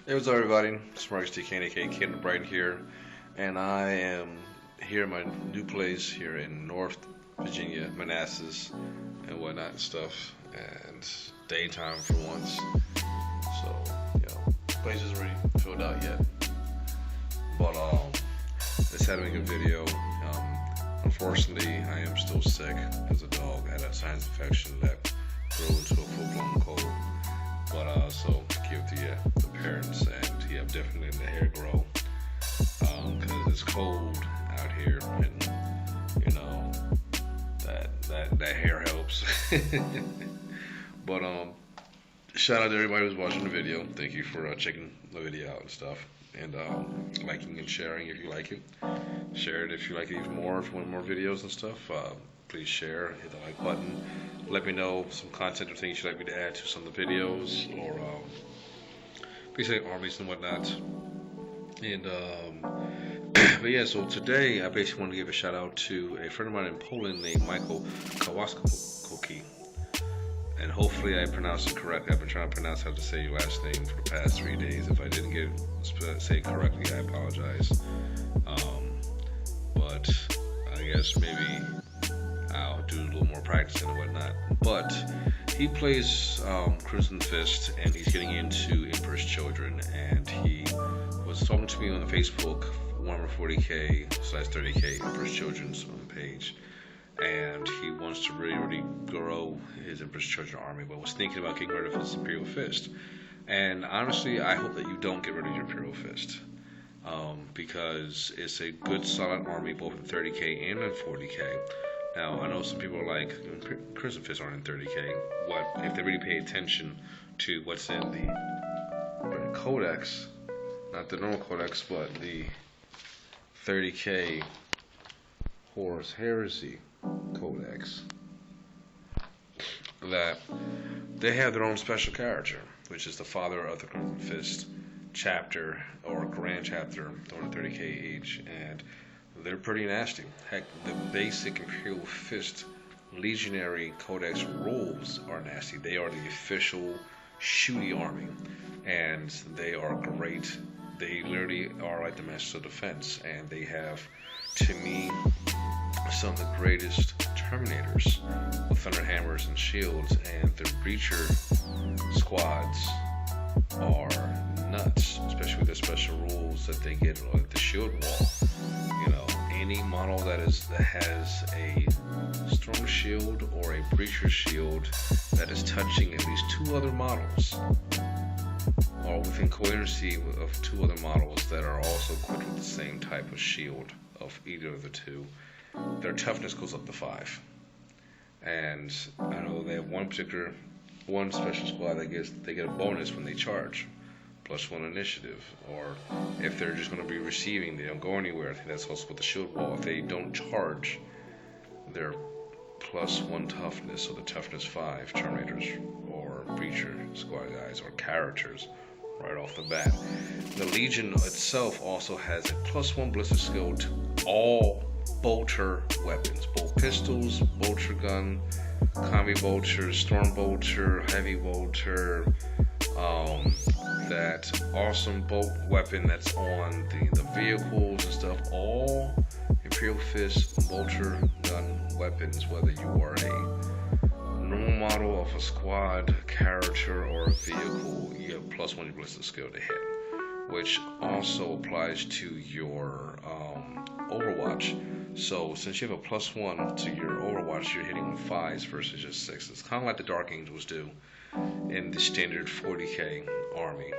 Hey, what's up, everybody? It's Kane, aka Kane Bright here, and I am here in my new place here in North Virginia, Manassas, and whatnot and stuff, and daytime for once. So, place isn't really filled out yet, but decided to make a video. Unfortunately, I am still sick as a dog. I had a sinus infection that grew into a full-blown cold. But so give the parents and definitely letting the hair grow because it's cold out here, and that hair helps. But shout out to everybody who's watching the video. Thank you for checking the video out and stuff, and liking and sharing if you like it. Share it if you like it even more. If you want more videos and stuff, please share. Hit the like button. Let me know some content or things you'd like me to add to some of the videos, or basically armies and whatnot. And but yeah, so today I basically want to give a shout out to a friend of mine in Poland named Michael Kowalski. And hopefully I pronounced it correctly. I've been trying to pronounce how to say your last name for the past 3 days. If I didn't say it correctly, I apologize. But I guess maybe I'll do a little more practicing and whatnot. But he plays Crimson Fist, and he's getting into Emperor's Children. And he was talking to me on the Facebook 140k/30k Emperor's Children's page. And he wants to really grow his Emperor's Children army, but was thinking about getting rid of his Imperial Fist. And honestly, I hope that you don't get rid of your Imperial Fist. Because it's a good solid army both in 30k and in 40k. Now, I know some people are like, Crimson Fists aren't in 30k. What if they really pay attention to what's in the Codex, not the normal Codex, but the 30k Horus Heresy Codex, that they have their own special character, which is the father of the Crimson Fist chapter or grand chapter during the 30k age, and they're pretty nasty. Heck, the basic Imperial Fist Legionary Codex rules are nasty. They are the official shooty army, and they are great. They literally are like the Masters of Defense, and they have, to me, some of the greatest Terminators with Thunder Hammers and Shields, and their Breacher squads are nuts, especially with the special rules that they get like the shield wall. Any model that has a Storm Shield or a Breacher Shield that is touching at least 2 other models, or within coherency of 2 other models that are also equipped with the same type of shield of either of the 2, their toughness goes up to 5. And I know they have one special squad that they get a bonus when they charge, +1 initiative, or if they're just going to be receiving, they don't go anywhere. I think that's also with the shield wall. If they don't charge, they're +1 toughness, so the toughness 5 Terminators or Breacher squad guys or characters right off the bat. The Legion itself also has a +1 ballistic skill to all bolter weapons, both pistols, bolter gun, combi bolter, storm bolter, heavy bolter, that awesome bolt weapon that's on the vehicles and stuff. All Imperial Fist bolter gun weapons, whether you are a normal model of a squad, character, or a vehicle, you have +1 ballistic skill to hit, which also applies to your Overwatch. So since you have a +1 to your Overwatch, you're hitting with 5s versus just 6s. Kind of like the Dark Angels do in the standard 40k army.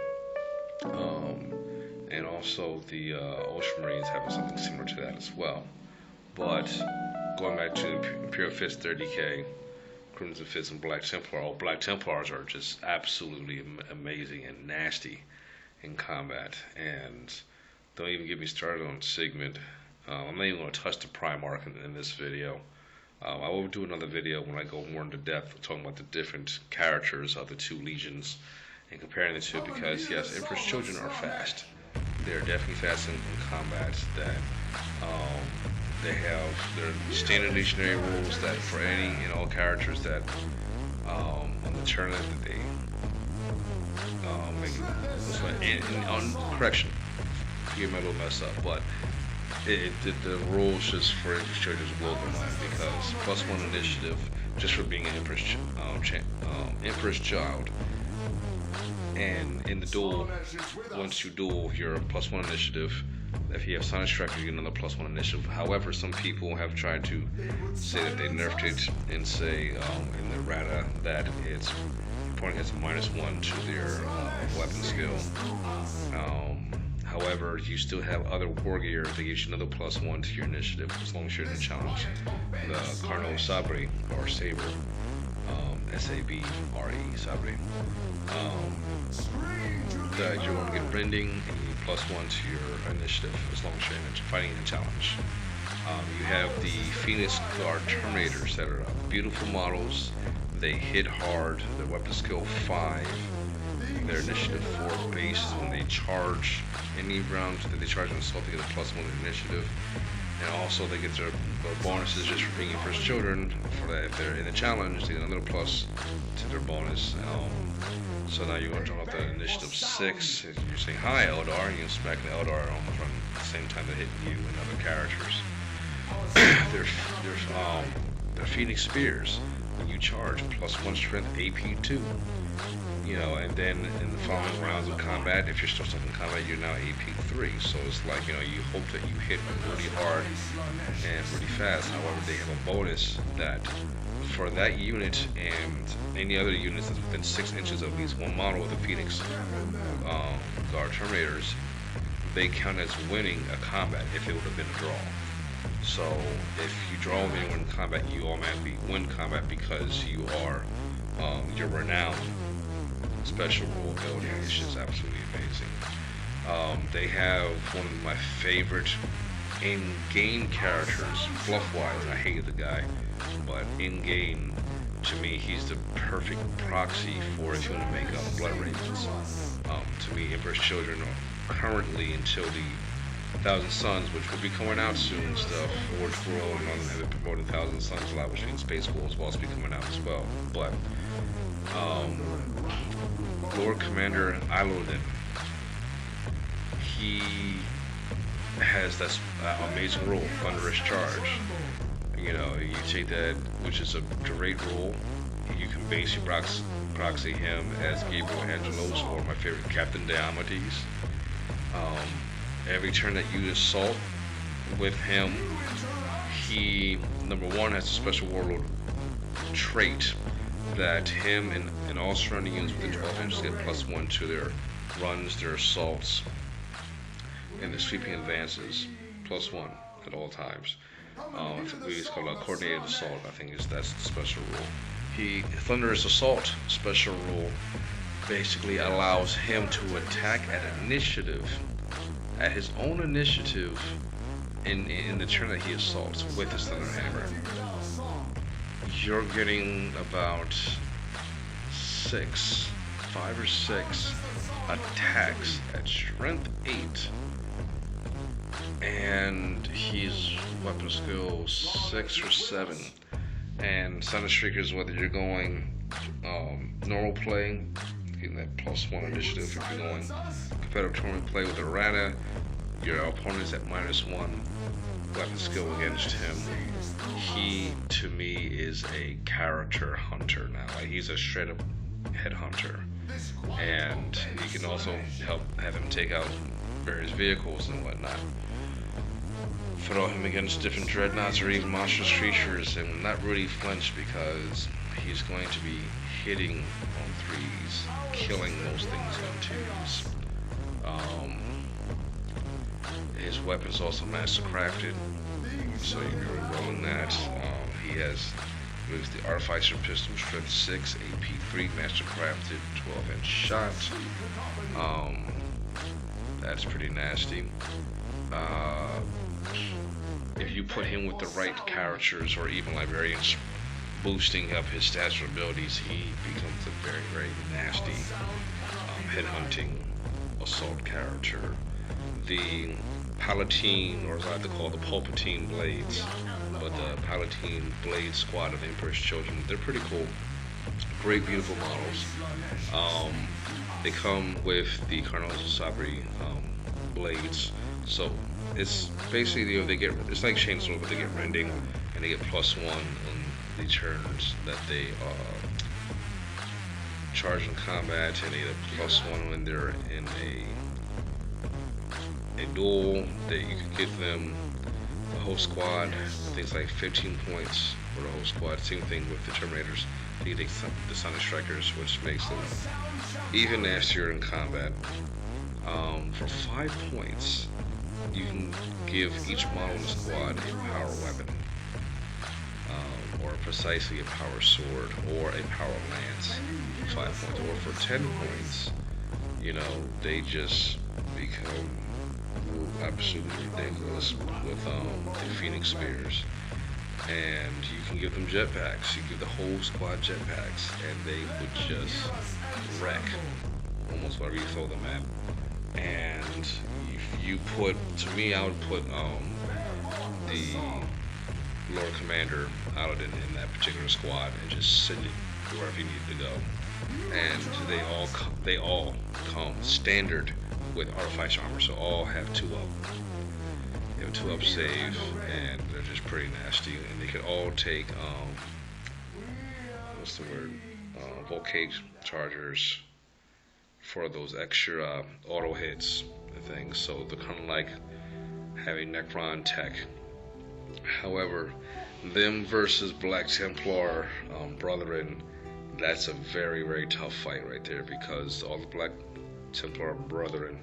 And also the Ultramarines have something similar to that as well. But going back to Imperial Fist 30k, Crimson Fist and Black Templar, all Black Templars are just absolutely amazing and nasty in combat. And don't even get me started on Sigmund. I'm not even going to touch the Primarch in this video. I will do another video when I go more into depth talking about the different characters of the 2 legions and comparing the 2, because yes, Emperor's Children are fast. They're definitely fast in combat. That they have their standard legionary rules that for any and all characters that on the turn that they correction, you might a little messed up, but the rules just for Empress Children just blow my mind because +1 initiative just for being an Empress child. And in the duel, once you duel, you're a +1 initiative. If you have Sonic Striker, you get another +1 initiative. However, some people have tried to say that they nerfed it and say in the Rata that it's opponent gets a -1 to their weapon skill. However, you still have other war gear that gives you another +1 to your initiative as long as you're in the challenge. The Carno Sabre or Saber, S-A-B-R-E, Sabre. That you're going to get Rending and you +1 to your initiative as long as you're fighting in a challenge. You have the Phoenix Guard Terminators that are beautiful models. They hit hard. Their weapon skill 5. Their initiative 4 base when they charge any round that they charge an assault, they get a +1 initiative. And also they get their bonuses just for being your first children. For that, if they're in the challenge, they get another plus to their bonus. So now you're going to turn off the initiative 6. You're saying hi Eldar, and you smack the Eldar almost around the same time they're hitting you and other characters. They're Phoenix Spears. When you charge, +1 strength, AP2. You know, and then in the following rounds of combat, if you're still stuck in combat, you're now AP3. So it's like, you know, you hope that you hit really hard and really fast. However, they have a bonus that for that unit and any other units that's within 6 inches of at least one model of the Phoenix Guard Terminators, they count as winning a combat if it would have been a draw. So if you draw with anyone in combat, you automatically win combat because you are your renowned special rule ability. It's just absolutely amazing. They have one of my favorite in-game characters, fluff-wise. I hate the guy, but in-game, to me, he's the perfect proxy for if you want to make up Blood Ravens. To me, Emperor's Children are currently until the 1,000 Suns, which will be coming out soon and stuff. Forge World and others have been promoting 1,000 Suns a lot, which means Space Wolves will also be coming out as well. But Lord Commander Ilodin, he has that amazing rule, Thunderous Charge. You know, you take that, which is a great rule. You can basically proxy him as Gabriel Angelos or my favorite Captain Diomedes. Every turn that you assault with him, he, number one, has a special warlord trait that him and all surrounding units within 12 inches get +1 to their runs, their assaults, and their sweeping advances, +1 at all times. It's called a coordinated assault. I think that's the special rule. Thunderous Assault special rule basically allows him to attack at initiative, at his own initiative, in the turn that he assaults with his Thunder Hammer. You're getting about 5 or 6 attacks at strength 8, and he's weapon skill 6 or 7. And Thunder Streakers, whether you're going normal play, getting that +1 initiative. If you're going competitive tournament play with Errata, your opponent's at -1 weapon skill against him. He, to me, is a character hunter now. Like, he's a straight up headhunter. And you can also have him take out various vehicles and whatnot. Throw him against different dreadnoughts or even monstrous creatures and not really flinch because he's going to be hitting on 3s, killing most things on 2s. His weapon's also master crafted, so you can be rolling that. He has the Artificer Pistol, strength 6, AP3, master crafted, 12-inch shot. That's pretty nasty. If you put him with the right characters or even librarians boosting up his stats or abilities, he becomes a very, very nasty headhunting assault character. The Palatine, or as I like to call the Palpatine Blades, but the Palatine Blade Squad of Emperor's Children, they're pretty cool. great, beautiful models. Um, they come with the Carlos Sabri blades, so it's basically, they get, it's like chainsaw, but they get rending, and they get +1 on the turns that they charge in combat, and they get a +1 when they're in a duel. That you can give them the whole squad, things like 15 points for the whole squad. Same thing with the Terminators. You take the Sonic Strikers, which makes them even nastier in combat. For 5 points, you can give each model in the squad a power weapon, or precisely a power sword, or a power lance. 5 points, or for 10 points, they just become absolutely ridiculous with the Phoenix Spears. And you can give them jetpacks. You give the whole squad jetpacks, and they would just wreck almost whatever you throw them at. And if you put, to me, I would put the Lord Commander out in that particular squad and just send it wherever you need to go. And they all come standard with artifice armor, so all have 2-up. They have 2-up save, and they're just pretty nasty. And they can all take what's the word? Volcade chargers for those extra auto hits and things. So they're kind of like having Necron tech. However, them versus Black Templar Brethren, that's a very, very tough fight right there, because all the Black Templar Brethren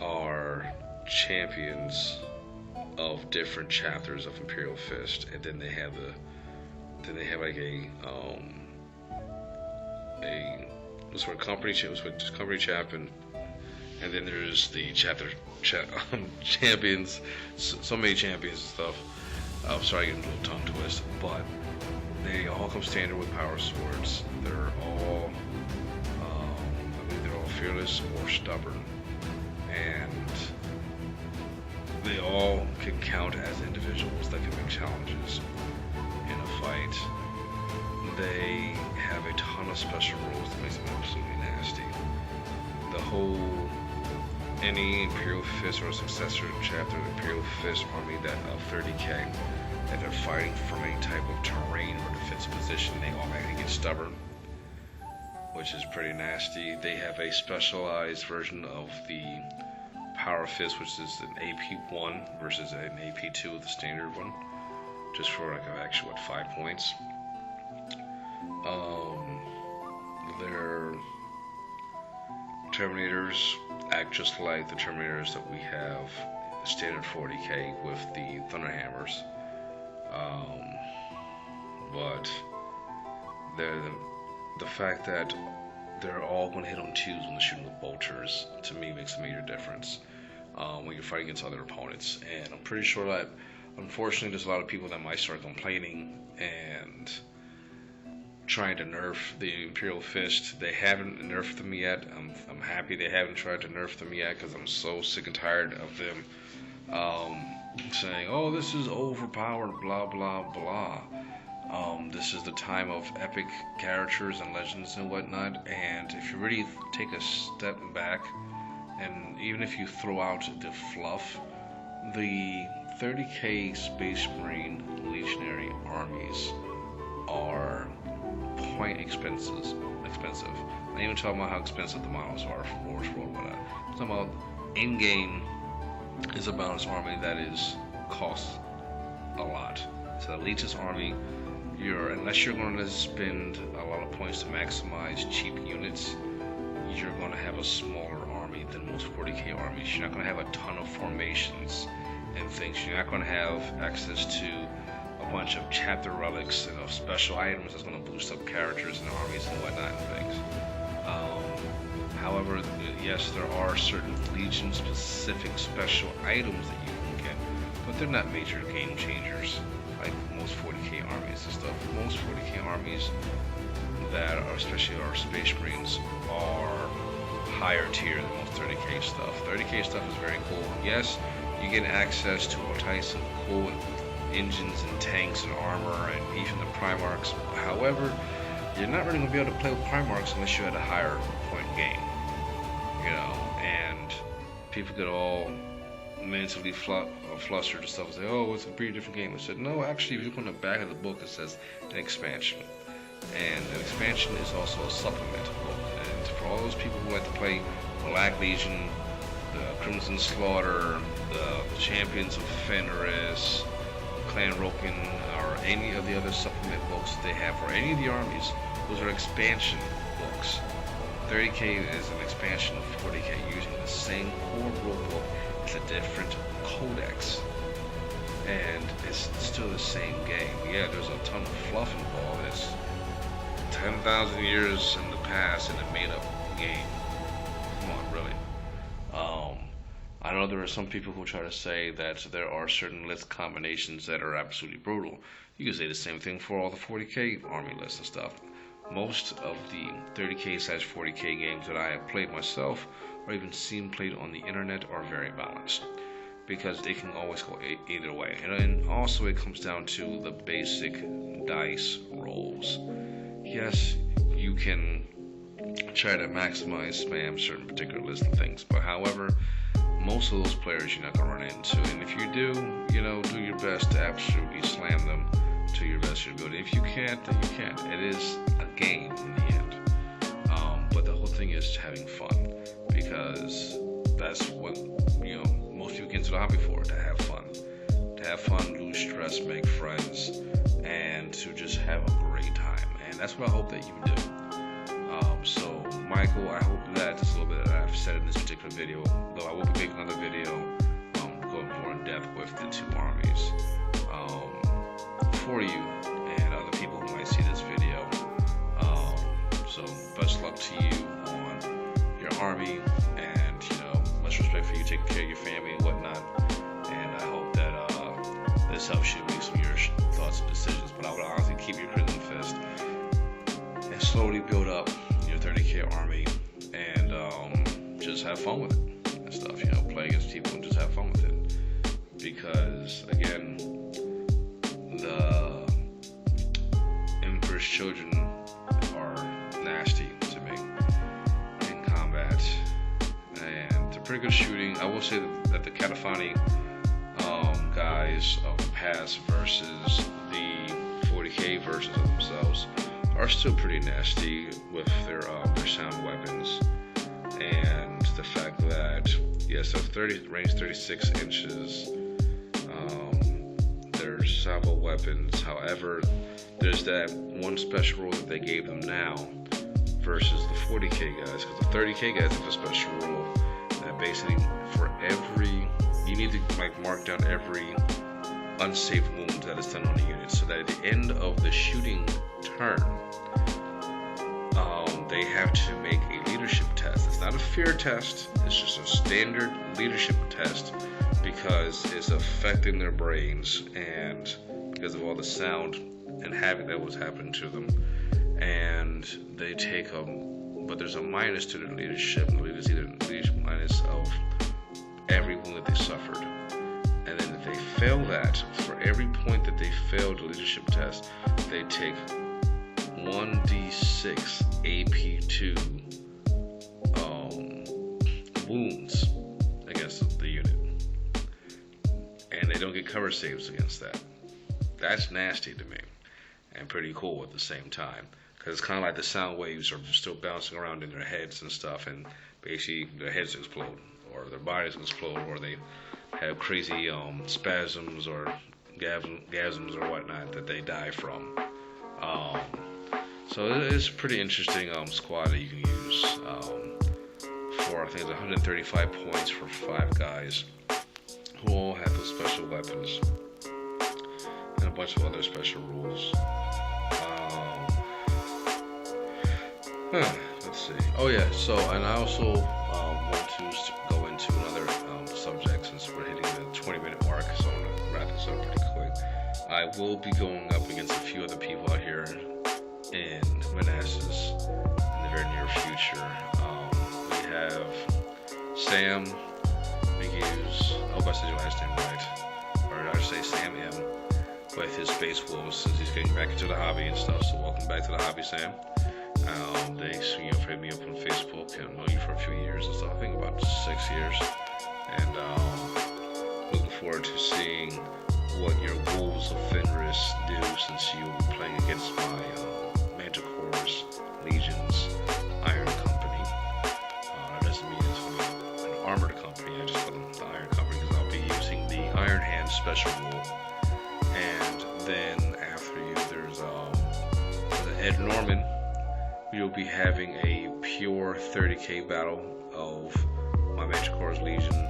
are champions of different chapters of Imperial Fist, and then they have like a company champion, and then there's the champions. So many champions and stuff. Sorry, getting a little tongue twist, but they all come standard with power swords. They're all, I believe they're all fearless or stubborn, and they all can count as individuals that can make challenges in a fight. They have a ton of special rules that makes them absolutely nasty. The whole, any Imperial Fist or successor chapter of Imperial Fist army that of 30k, that they're fighting from any type of terrain or defensive position, they automatically get stubborn, which is pretty nasty. They have a specialized version of the Power Fist, which is an AP1 versus an AP2, the standard one, just for like an actual 5 points. Their Terminators act just like the Terminators that we have standard 40k with the Thunderhammers, but the fact that they're all going to hit on 2s when they're shooting with bolters, to me, makes a major difference when you're fighting against other opponents. And I'm pretty sure that, unfortunately, there's a lot of people that might start complaining and trying to nerf the Imperial Fist. They haven't nerfed them yet. I'm happy they haven't tried to nerf them yet, because I'm so sick and tired of them saying, oh, this is overpowered, blah, blah, blah. This is the time of epic characters and legends and whatnot, and if you really take a step back, and even if you throw out the fluff, the 30k Space Marine Legionary armies are quite expensive. I'm not even talking about how expensive the models are for Wars World, whatnot. I'm talking about in-game is a balanced army that costs a lot. So the Legion's army, unless you're going to spend a lot of points to maximize cheap units, you're going to have a smaller army than most 40k armies. You're not going to have a ton of formations and things. You're not going to have access to a bunch of chapter relics and of special items that's going to boost up characters and armies and whatnot and things. However, yes, there are certain Legion-specific special items that you can get, but they're not major game changers like most 40k armies and stuff. Most 40k armies that are, especially our Space Marines, are higher tier than most 30k stuff. 30k stuff is very cool. Yes, you get access to all types of cool engines and tanks and armor and even the Primarchs. However, you're not really going to be able to play with Primarchs unless you're at a higher point game. And people get all mentally flustered and stuff and say, oh, it's a pretty different game. I said, no, actually, if you look on the back of the book, it says an expansion. And an expansion is also a supplement book. And for all those people who like to play Black Legion, the Crimson Slaughter, the Champions of Fenris, Clan Roken, or any of the other supplement books they have for any of the armies, those are expansion books. 30K is an expansion of 40K using the same core rulebook. It's a different codex, and it's still the same game. Yeah, there's a ton of fluff involved. It's 10,000 years in the past in a made-up game. Come on, really. I know there are some people who try to say that there are certain list combinations that are absolutely brutal. You can say the same thing for all the 40K army lists and stuff. Most of the 30K/40K games that I have played myself or even seen played on the internet are very balanced, because they can always go either way. And also it comes down to the basic dice rolls. Yes, you can try to maximize spam certain particular lists and things, but however, most of those players you're not going to run into. And if you do, do your best to absolutely slam them to your best of your ability. If you can't, then you can't. It is a game in the end. But the whole thing is having fun, because that's what most people get into the hobby for, to have fun. To have fun, lose stress, make friends, and to just have a great time. And that's what I hope that you do. So, Michael, I hope that just a little bit that I've said in this particular video, though I will be making another video going more in depth with the two armies for you and other people who might see this video. So best luck to you on your army, and much respect for you taking care of your family and whatnot. And I hope that this helps you make some of your thoughts and decisions. But I would honestly keep your Crimson Fist and slowly build up your 30K army, and just have fun with it and stuff. Play against people and just have fun with it, because again, the Emperor's Children are nasty to me in combat, and they're pretty good shooting. I will say that the Catafani guys of the past versus the 40K versions of themselves are still pretty nasty with their sound weapons, and the fact that yes, they're range 36 inches. Their salvo weapons. However, there's that one special rule that they gave them now versus the 40K guys, because the 30K guys have a special rule that basically for every, you need to mark down every unsafe wound that is done on the unit, so that at the end of the shooting turn, they have to make a leadership test. It's not a fear test, it's just a standard leadership test, because it's affecting their brains and because of all the sound and havoc that was happening to them. And they take but there's a minus to their leadership, and it's either leadership minus of every wound that they suffered. And then if they fail that, for every point that they failed the leadership test, they take 1d6 AP2 wounds against the unit, and they don't get cover saves against that. That's nasty to me, and pretty cool at the same time, because it's kind of like the sound waves are still bouncing around in their heads and stuff, and basically their heads explode, or their bodies explode, or they have crazy spasms or gasms or whatnot that they die from. So it is a pretty interesting squad that you can use for, I think it's 135 points for 5 guys who all have those special weapons and a bunch of other special rules. Let's see. Oh yeah, so, and I also want to go into another subject, since we're hitting the 20-minute mark, so I'm going to wrap this up pretty quick. I will be going up against a few other people out here in Manassas in the very near future. We have Sam McHughes. I hope I said your last name right. Or I should say Sam M. with his Space Wolves since he's getting back into the hobby and stuff. So welcome back to the hobby, Sam. Thanks, for hitting me up on Facebook, and I've known you for a few years and stuff. I think about 6 years, and looking forward to seeing what your Wolves of Fenris do, since you will be playing against my Manticore's Legion's Iron Company. That doesn't mean it's going to be an armored company. I just call them the Iron Company because I'll be using the Iron Hand Special Rule. And then after you, there's Ed Norman. You'll be having a pure 30k battle of my Manticore's Legion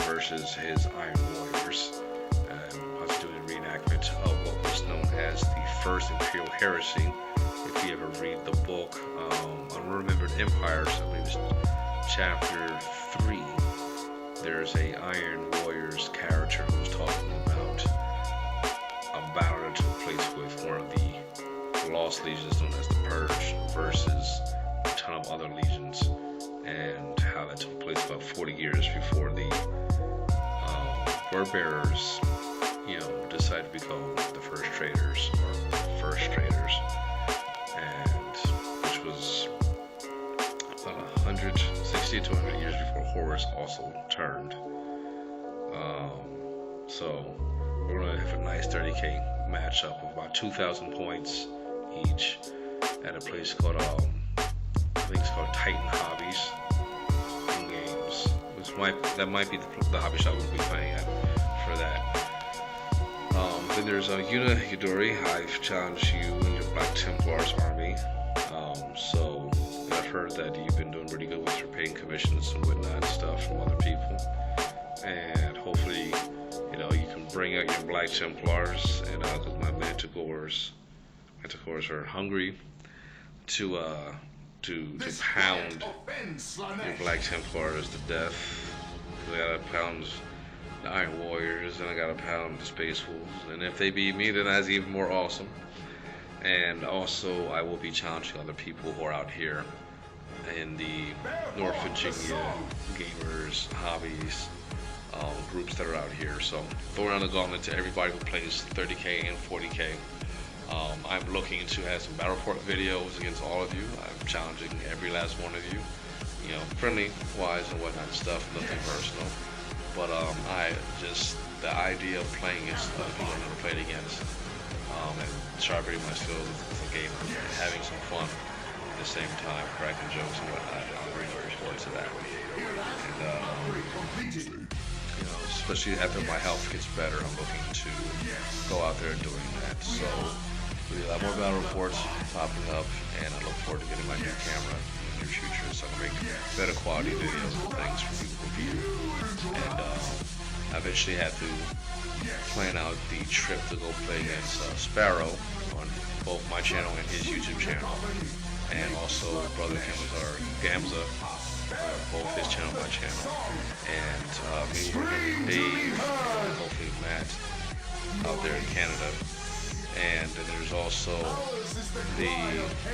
versus his Iron Warriors. I was doing a reenactment of what was known as the First Imperial Heresy. If you ever read the book, Unremembered Empires, I believe it's chapter 3, there's a Iron Warriors character who's talking about a battle that took place with one of the Lost Legions known as the Purge versus a ton of other legions, and how that took place about 40 years before the Word Bearers, decided to become the First Traders, and which was about 160 to 100 years before Horus also turned. So we're going to have a nice 30k matchup of about 2,000 points each at a place called, I think it's called Titan Hobbies in Games. That might be the hobby shop we'll be playing at for that. Then there's Yuna Yudori. I've challenged you in your Black Templars army. So I've heard that you've been doing pretty good with your paying commissions and whatnot stuff from other people. And hopefully, you can bring out your Black Templars, and because my Manticores are hungry to pound your Black Templars to death. I gotta pound the Iron Warriors, and I gotta pound the Space Wolves, and if they beat me, then that's even more awesome. And also, I will be challenging other people who are out here in the North Virginia gamers, hobbies, groups that are out here. So throwing out the gauntlet to everybody who plays 30k and 40k. I'm looking to have some battle report videos against all of you. I'm challenging every last one of you, friendly wise and whatnot stuff, nothing personal. But the idea of playing against people I've never played against, and sharpening my skills as a gamer, and having some fun at the same time, cracking jokes and whatnot. I'm really looking forward to that. And especially after my health gets better, I'm looking to go out there doing that. So we have more battle reports popping up, and I look forward to getting my new camera in the near future, so I can make better quality videos and things for people to view. And I eventually had to plan out the trip to go play against Sparrow on both my channel and his YouTube channel, and also brother Gamza, both his channel and my channel, and me working with Dave and hopefully Matt out there in Canada. And then there's also the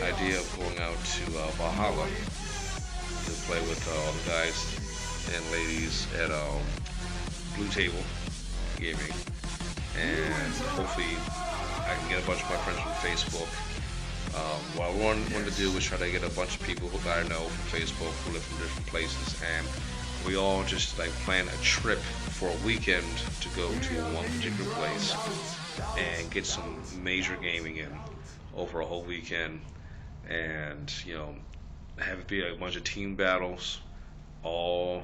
idea of going out to Valhalla to play with all the guys and ladies at Blue Table Gaming, and hopefully I can get a bunch of my friends from Facebook. What I want to do is try to get a bunch of people who I know from Facebook who live in different places, and we all just plan a trip for a weekend to go to one particular place and get some major gaming in over a whole weekend, and have it be a bunch of team battles, all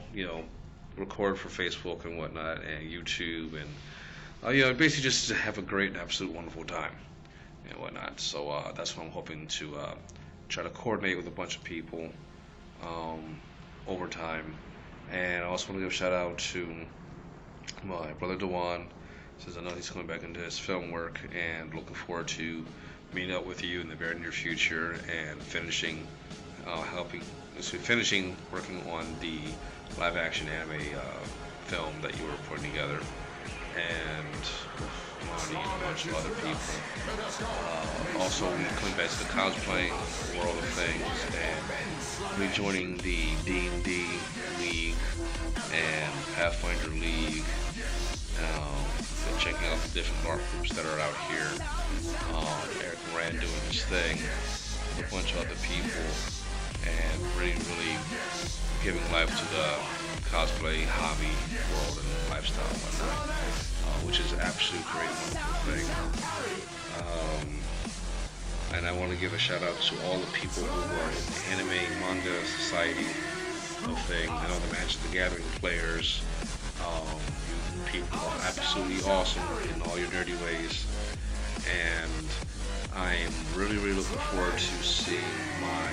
record for Facebook and whatnot, and YouTube, and basically just to have a great, absolute, wonderful time and whatnot. So that's what I'm hoping to try to coordinate with a bunch of people over time. And I also want to give a shout out to my brother Dewan, since I know he's coming back into his film work, and looking forward to meeting up with you in the very near future and finishing working on the live action anime film that you were putting together, and a bunch of other people. Also coming back to the cosplaying world of things, and rejoining the D&D League and Pathfinder League, the checking out the different art groups that are out here. Eric Moran doing his thing, a bunch of other people, and really giving life to the cosplay hobby world and lifestyle and whatnot, which is absolutely great, wonderful thing. And I want to give a shout out to all the people who are in the anime manga society of thing. I know the Magic the Gathering players. You people are absolutely awesome in all your nerdy ways, and I am really looking forward to seeing my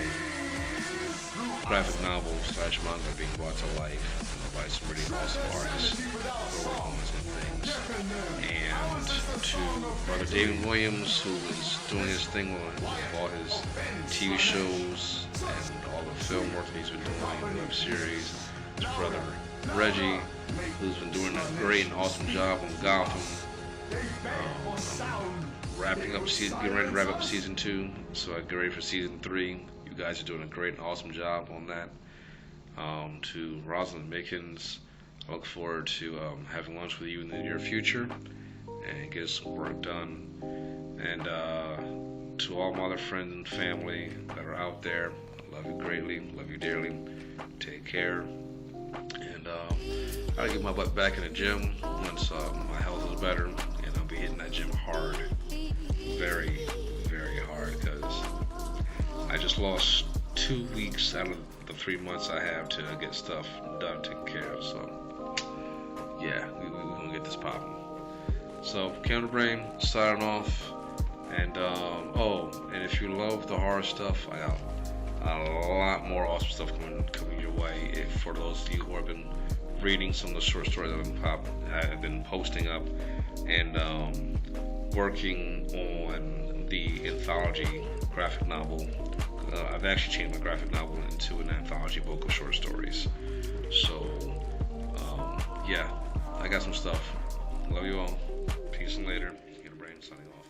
graphic novel / manga being brought to life, by some really awesome artists who are working on some things. And to Brother David Williams, who is doing his thing with all his TV shows and all the film work that he's been doing, web series. His brother Reggie, who's been doing a great and awesome job on Gotham. Getting ready to wrap up season 2, so I get ready for season 3. You guys are doing a great and awesome job on that. To Rosalind Mickens, I look forward to having lunch with you in the near future and get some work done. And to all my other friends and family that are out there, I love you greatly, love you dearly. Take care. And I'll get my butt back in the gym once my health is better, and I'll be hitting that gym hard, very hard, because I just lost 2 weeks out of the 3 months I have to get stuff done, taken care of. So yeah, we're gonna get this popping. So Camera Brain signing off. And and if you love the horror stuff, I got a lot more awesome stuff coming your way. If for those of you who have been reading some of the short stories I've been posting up, and working on the anthology graphic novel. I've actually changed my graphic novel into an anthology book of short stories. So yeah, I got some stuff. Love you all. Peace and later. Camera Brain signing off.